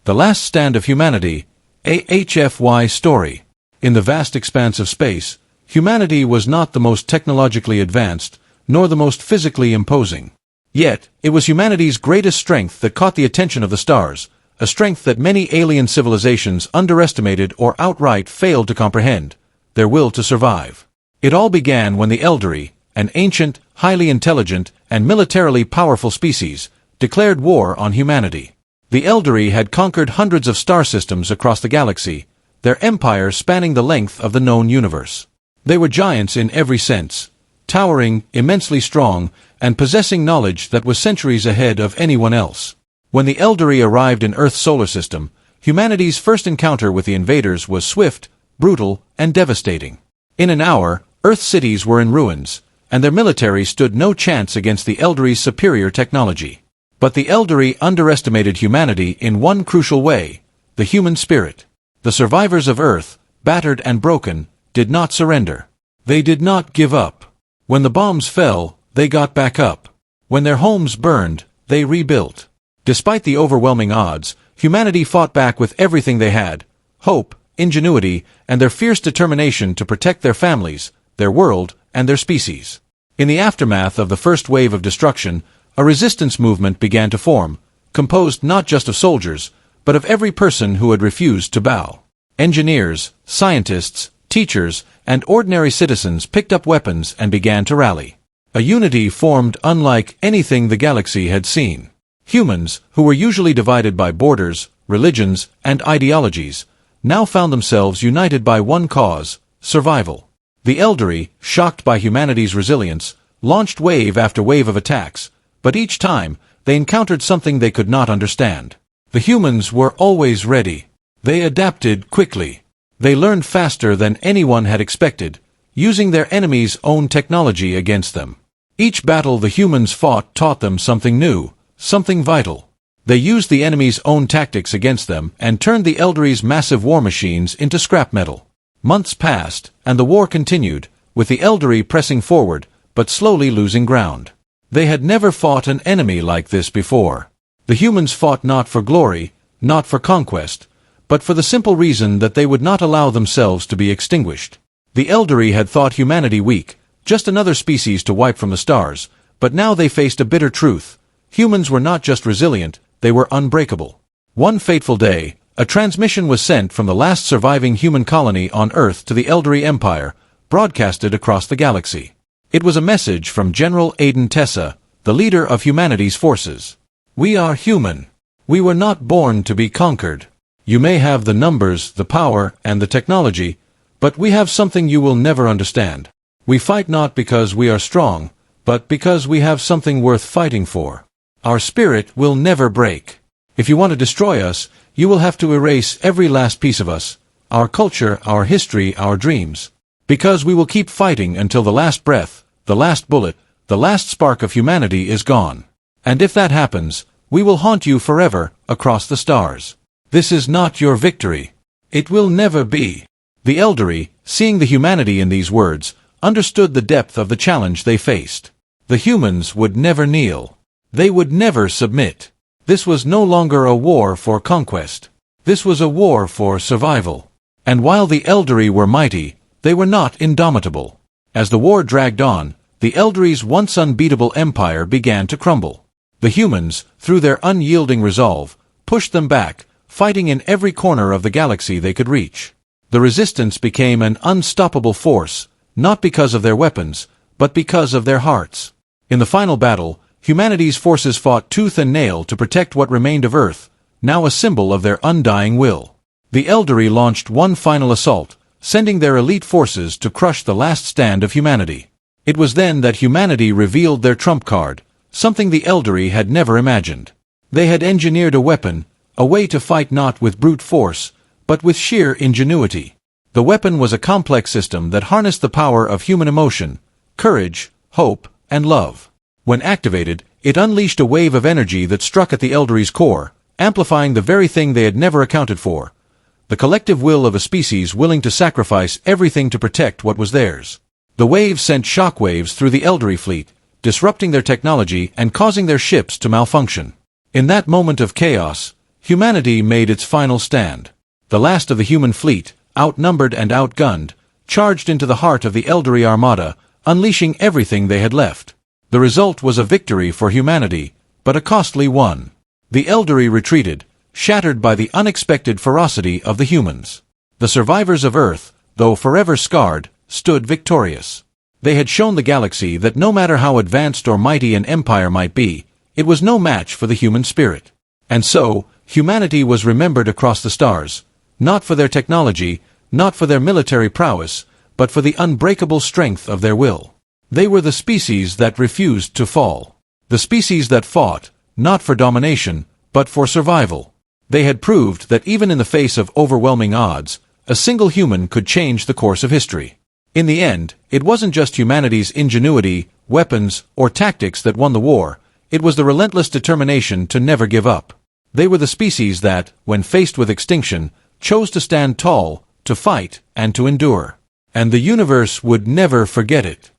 The Last Stand of Humanity, a HFY story. In the vast expanse of space, humanity was not the most technologically advanced, nor the most physically imposing. Yet, it was humanity's greatest strength that caught the attention of the stars, a strength that many alien civilizations underestimated or outright failed to comprehend: their will to survive. It all began when the Eldari, an ancient, highly intelligent, and militarily powerful species, declared war on humanity. The Eldari had conquered hundreds of star systems across the galaxy, their empire spanning the length of the known universe. They were giants in every sense, towering, immensely strong, and possessing knowledge that was centuries ahead of anyone else. When the Eldari arrived in Earth's solar system, humanity's first encounter with the invaders was swift, brutal, and devastating. In an hour, Earth's cities were in ruins, and their military stood no chance against the Eldari's superior technology. But the Eldari underestimated humanity in one crucial way: the human spirit. The survivors of Earth, battered and broken, did not surrender. They did not give up. When the bombs fell, they got back up. When their homes burned, they rebuilt. Despite the overwhelming odds, humanity fought back with everything they had: hope, ingenuity, and their fierce determination to protect their families, their world, and their species. In the aftermath of the first wave of destruction, a resistance movement began to form, composed not just of soldiers, but of every person who had refused to bow. Engineers, scientists, teachers, and ordinary citizens picked up weapons and began to rally. A unity formed unlike anything the galaxy had seen. Humans, who were usually divided by borders, religions, and ideologies, now found themselves united by one cause: survival. The Eldari, shocked by humanity's resilience, launched wave after wave of attacks, but each time, they encountered something they could not understand. The humans were always ready. They adapted quickly. They learned faster than anyone had expected, using their enemy's own technology against them. Each battle the humans fought taught them something new, something vital. They used the enemy's own tactics against them and turned the Eldari's massive war machines into scrap metal. Months passed, and the war continued, with the Eldari pressing forward, but slowly losing ground. They had never fought an enemy like this before. The humans fought not for glory, not for conquest, but for the simple reason that they would not allow themselves to be extinguished. The Eldari had thought humanity weak, just another species to wipe from the stars, but now they faced a bitter truth: humans were not just resilient, they were unbreakable. One fateful day, a transmission was sent from the last surviving human colony on Earth to the Eldari Empire, broadcasted across the galaxy. It was a message from General Aiden Tessa, the leader of humanity's forces. "We are human. We were not born to be conquered. You may have the numbers, the power, and the technology, but we have something you will never understand. We fight not because we are strong, but because we have something worth fighting for. Our spirit will never break. If you want to destroy us, you will have to erase every last piece of us, our culture, our history, our dreams. Because we will keep fighting until the last breath, the last bullet, the last spark of humanity is gone. And if that happens, we will haunt you forever, across the stars. This is not your victory. It will never be." The Eldari, seeing the humanity in these words, understood the depth of the challenge they faced. The humans would never kneel. They would never submit. This was no longer a war for conquest. This was a war for survival. And while the Eldari were mighty, they were not indomitable. As the war dragged on, the Eldari's once unbeatable empire began to crumble. The humans, through their unyielding resolve, pushed them back, fighting in every corner of the galaxy they could reach. The resistance became an unstoppable force, not because of their weapons, but because of their hearts. In the final battle, humanity's forces fought tooth and nail to protect what remained of Earth, now a symbol of their undying will. The Eldari launched one final assault, sending their elite forces to crush the last stand of humanity. It was then that humanity revealed their trump card, something the Eldari had never imagined. They had engineered a weapon, a way to fight not with brute force, but with sheer ingenuity. The weapon was a complex system that harnessed the power of human emotion, courage, hope, and love. When activated, it unleashed a wave of energy that struck at the Eldari's core, amplifying the very thing they had never accounted for: the collective will of a species willing to sacrifice everything to protect what was theirs. The wave sent shockwaves through the Eldari fleet, disrupting their technology and causing their ships to malfunction. In that moment of chaos, humanity made its final stand. The last of the human fleet, outnumbered and outgunned, charged into the heart of the Eldari armada, unleashing everything they had left. The result was a victory for humanity, but a costly one. The Eldari retreated, shattered by the unexpected ferocity of the humans. The survivors of Earth, though forever scarred, stood victorious. They had shown the galaxy that no matter how advanced or mighty an empire might be, it was no match for the human spirit. And so, humanity was remembered across the stars, not for their technology, not for their military prowess, but for the unbreakable strength of their will. They were the species that refused to fall. The species that fought, not for domination, but for survival. They had proved that even in the face of overwhelming odds, a single human could change the course of history. In the end, it wasn't just humanity's ingenuity, weapons, or tactics that won the war, it was the relentless determination to never give up. They were the species that, when faced with extinction, chose to stand tall, to fight, and to endure. And the universe would never forget it.